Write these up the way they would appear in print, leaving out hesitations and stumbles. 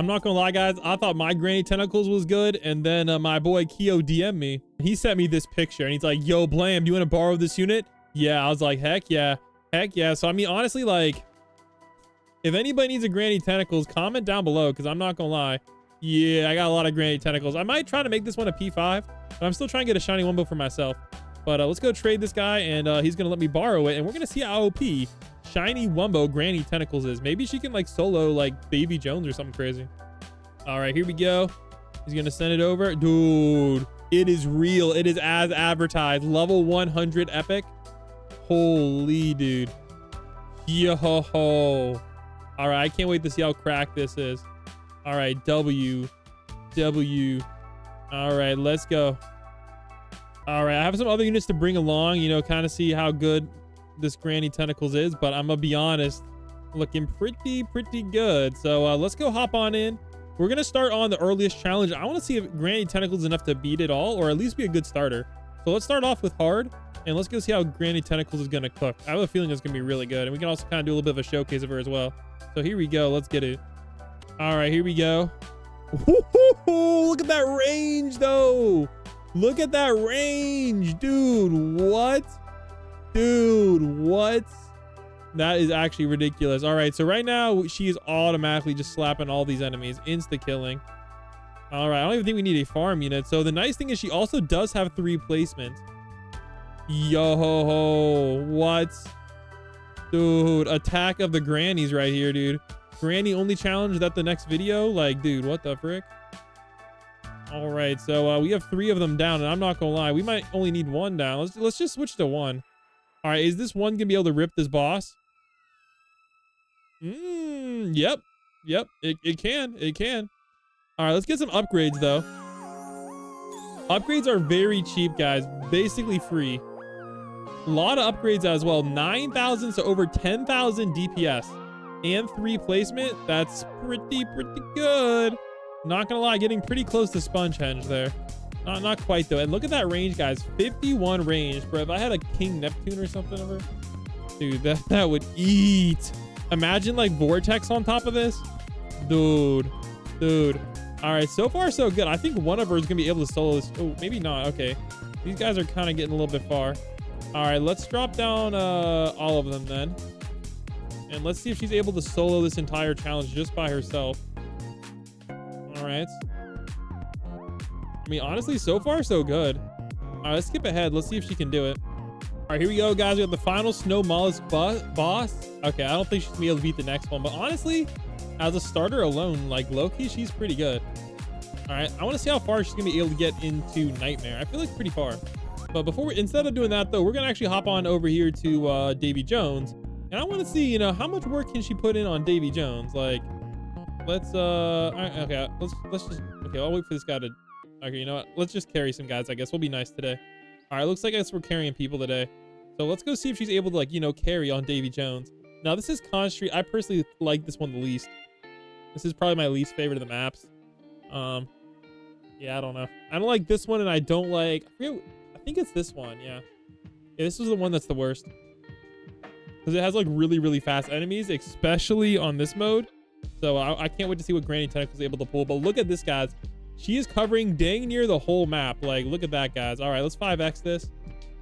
not gonna lie, guys. I thought my Granny Tentacles was good. And then my boy Keo DM'd me. He sent me this picture and he's like, yo, Blam, do you want to borrow this unit? Yeah, I was like, heck yeah. Heck yeah. So, I mean, honestly, like, if anybody needs a Granny Tentacles, comment down below because I'm not gonna lie. Yeah, I got a lot of Granny Tentacles. I might try to make this one a P5, but I'm still trying to get a shiny Wumbo for myself. But let's go trade this guy, and he's going to let me borrow it, and we're going to see how OP shiny Wumbo Granny Tentacles is. Maybe she can, like, solo, like, Davy Jones or something crazy. All right, here we go. He's going to send it over. Dude, it is real. It is as advertised. Level 100 epic. Holy, dude. Yo-ho-ho. All right, I can't wait to see how cracked this is. All right, W. All right, let's go. All right, I have some other units to bring along, you know, kind of see how good this Granny Tentacles is, but I'm gonna be honest, looking pretty good. So let's go hop on in. We're gonna start on the earliest challenge. I want to see if Granny Tentacles is enough to beat it all, or at least be a good starter. So let's start off with hard, and let's go see how Granny Tentacles is gonna cook. I have a feeling it's gonna be really good, and we can also kind of do a little bit of a showcase of her as well. So here we go. Let's get it. All right, here we go. Look at that range, though. Look at that range, dude. What? Dude, what? That is actually ridiculous. All right, so right now she is automatically just slapping all these enemies, insta killing. All right, I don't even think we need a farm unit. So the nice thing is she also does have 3 placements. Yo ho ho, what? Dude, attack of the grannies right here, dude. Granny only challenge that the next video. Like, dude, what the frick? All right, so we have 3 of them down, and I'm not gonna lie, we might only need 1 down. Let's just switch to 1. All right, is this one gonna be able to rip this boss? Yep, it can. All right, let's get some upgrades though. Upgrades are very cheap, guys, basically free. A lot of upgrades as well. 9,000 to over 10,000 DPS and 3 placement. That's pretty good. Not gonna lie, getting pretty close to Spongehenge there. Not quite though. And look at that range, guys. 51 range, bro. If I had a King Neptune or something of her, dude, that would eat. Imagine like Vortex on top of this, dude. All right, so far so good. I think one of her is gonna be able to solo this. Oh, maybe not. Okay, these guys are kind of getting a little bit far. All right, let's drop down all of them then, and let's see if she's able to solo this entire challenge just by herself. All right. I mean, honestly, so far so good. All right, let's skip ahead. Let's see if she can do it. All right, here we go, guys. We have the final Snow Mollusk boss. Okay, I don't think she's gonna be able to beat the next one, but honestly, as a starter alone, like Loki, she's pretty good. All right, I want to see how far she's gonna be able to get into Nightmare. I feel like pretty far. But instead of doing that though, we're gonna actually hop on over here to Davy Jones, and I want to see, you know, how much work can she put in on Davy Jones. Like, let's all right, okay, let's just, okay, I'll wait for this guy to, okay, you know what, let's just carry some guys. I guess we'll be nice today. All right, looks like I guess we're carrying people today, so let's go see if she's able to, like, you know, carry on Davy Jones. Now this is Con Street. I personally like this one the least. This is probably my least favorite of the maps. Yeah, I don't know, I don't like this one, and I don't like, I think it's this one. Yeah, this was the one that's the worst because it has like really fast enemies, especially on this mode. So I can't wait to see what Granny Tentacles is able to pull. But look at this, guys. She is covering dang near the whole map. Like, look at that, guys. All right, let's 5x this.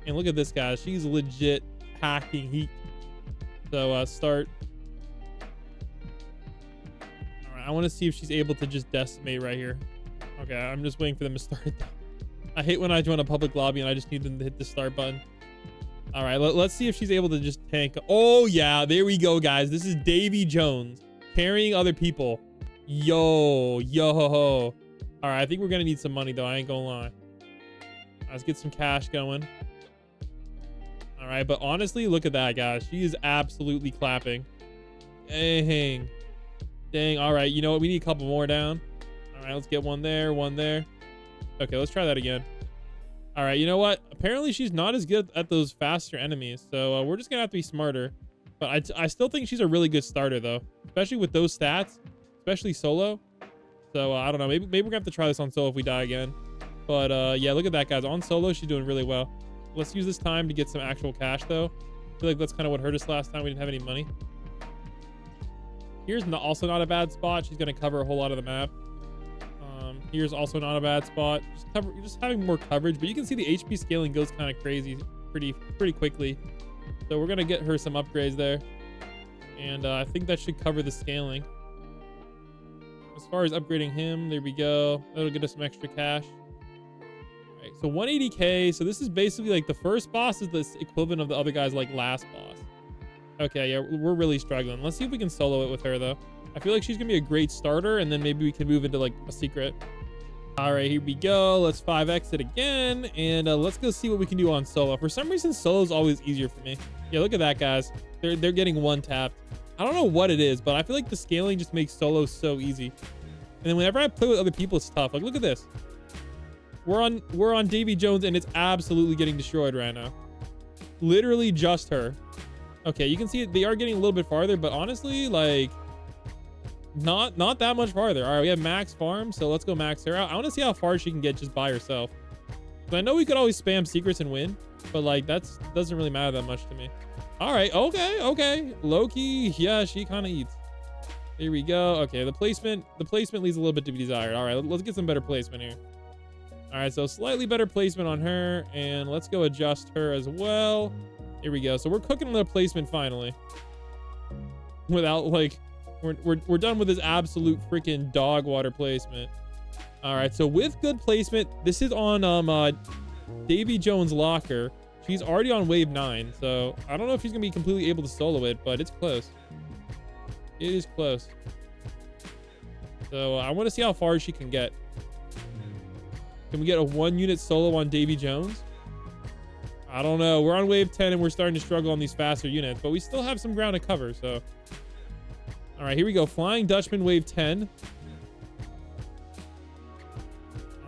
And look at this, guys. She's legit packing heat. So start. All right, I want to see if she's able to just decimate right here. Okay, I'm just waiting for them to start. I hate when I join a public lobby and I just need them to hit the start button. All right, let's see if she's able to just tank. Oh, yeah, there we go, guys. This is Davy Jones carrying other people. Yo ho ho. All right, I think we're gonna need some money though, I ain't gonna lie. Let's get some cash going. All right, but honestly, look at that, guys. She is absolutely clapping. Dang. All right, you know what, we need a couple more down. All right, let's get one there. Okay, let's try that again. All right, you know what, apparently she's not as good at those faster enemies, so we're just gonna have to be smarter. But I still think she's a really good starter though, especially with those stats, especially solo. So I don't know, maybe we're gonna have to try this on solo if we die again. But yeah, look at that, guys. On solo, she's doing really well. Let's use this time to get some actual cash though. I feel like that's kind of what hurt us last time. We didn't have any money. Here's also not a bad spot. She's going to cover a whole lot of the map. Here's also not a bad spot. Just having more coverage, but you can see the HP scaling goes kind of crazy pretty quickly. So we're going to get her some upgrades there. And I think that should cover the scaling. As far as upgrading him, there we go. That'll get us some extra cash. All right, so 180k. So this is basically like the first boss is the equivalent of the other guy's like last boss. Okay, yeah, we're really struggling. Let's see if we can solo it with her though. I feel like she's gonna be a great starter, and then maybe we can move into like a secret. All right, here we go. Let's 5x it again, and let's go see what we can do on solo. For some reason, solo is always easier for me. Yeah, look at that, guys. They're getting one tapped. I don't know what it is, but I feel like the scaling just makes solo so easy. And then whenever I play with other people, it's tough. Like, look at this. We're on Davy Jones, and it's absolutely getting destroyed right now. Literally just her. Okay, you can see it. They are getting a little bit farther, but honestly, like, not that much farther. All right, we have max farm, so let's go max her out. I want to see how far she can get just by herself. But I know we could always spam secrets and win, but like doesn't really matter that much to me. All right, okay. Loki, yeah, she kind of eats. Here we go. Okay, the placement leaves a little bit to be desired. All right, let's get some better placement here. All right, so slightly better placement on her, and let's go adjust her as well. Here we go. So we're cooking on the placement finally. Without like, we're done with this absolute freaking dog water placement. All right, so with good placement, this is on Davy Jones' locker. She's already on wave 9, so I don't know if she's gonna be completely able to solo it, but it's close. It is close. So I want to see how far she can get. Can we get a 1-unit solo on Davy Jones? I don't know. We're on wave 10 and we're starting to struggle on these faster units, but we still have some ground to cover. So, all right, here we go. Flying Dutchman wave 10.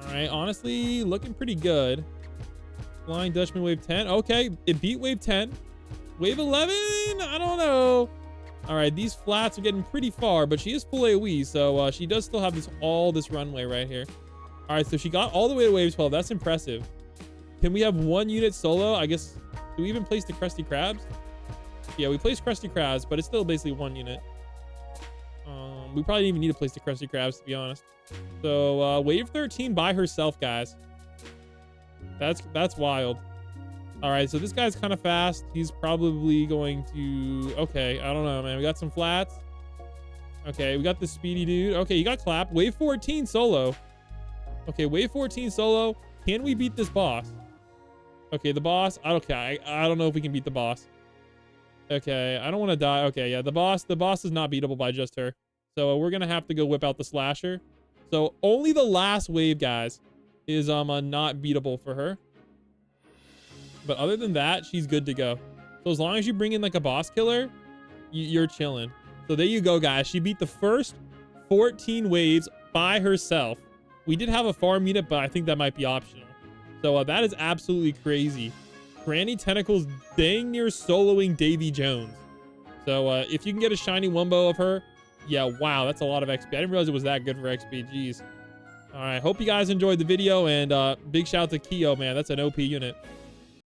All right, honestly, looking pretty good. Flying Dutchman wave 10. Okay, it beat wave 10. Wave 11, I don't know. All right, these flats are getting pretty far, but she is full AoE, so she does still have all this runway right here. All right, so she got all the way to wave 12. That's impressive. Can we have 1-unit solo? I guess, do we even place the Krusty Krabs? Yeah, we placed Krusty Krabs, but it's still basically 1 unit. We probably didn't even need to place the Krusty Krabs, to be honest. So wave 13 by herself, guys. That's wild. All right, so this guy's kind of fast. He's probably going to... Okay, I don't know, man. We got some flats. Okay, we got the speedy dude. Okay, you got clapped. Wave 14 solo. Okay, wave 14 solo. Can we beat this boss? Okay, the boss. Okay, I don't know if we can beat the boss. Okay, I don't want to die. Okay, yeah, the boss is not beatable by just her. So we're going to have to go whip out the slasher. So only the last wave, guys, is not beatable for her. But other than that, she's good to go. So as long as you bring in like a boss killer, you're chilling. So there you go, guys. She beat the first 14 waves by herself. We did have a farm unit, but I think that might be optional. So that is absolutely crazy. Granny Tentacles dang near soloing Davy Jones. So if you can get a shiny Wumbo of her, yeah, wow, that's a lot of XP. I didn't realize it was that good for XP. Jeez. All right, hope you guys enjoyed the video, and big shout out to Keo, man. That's an OP unit.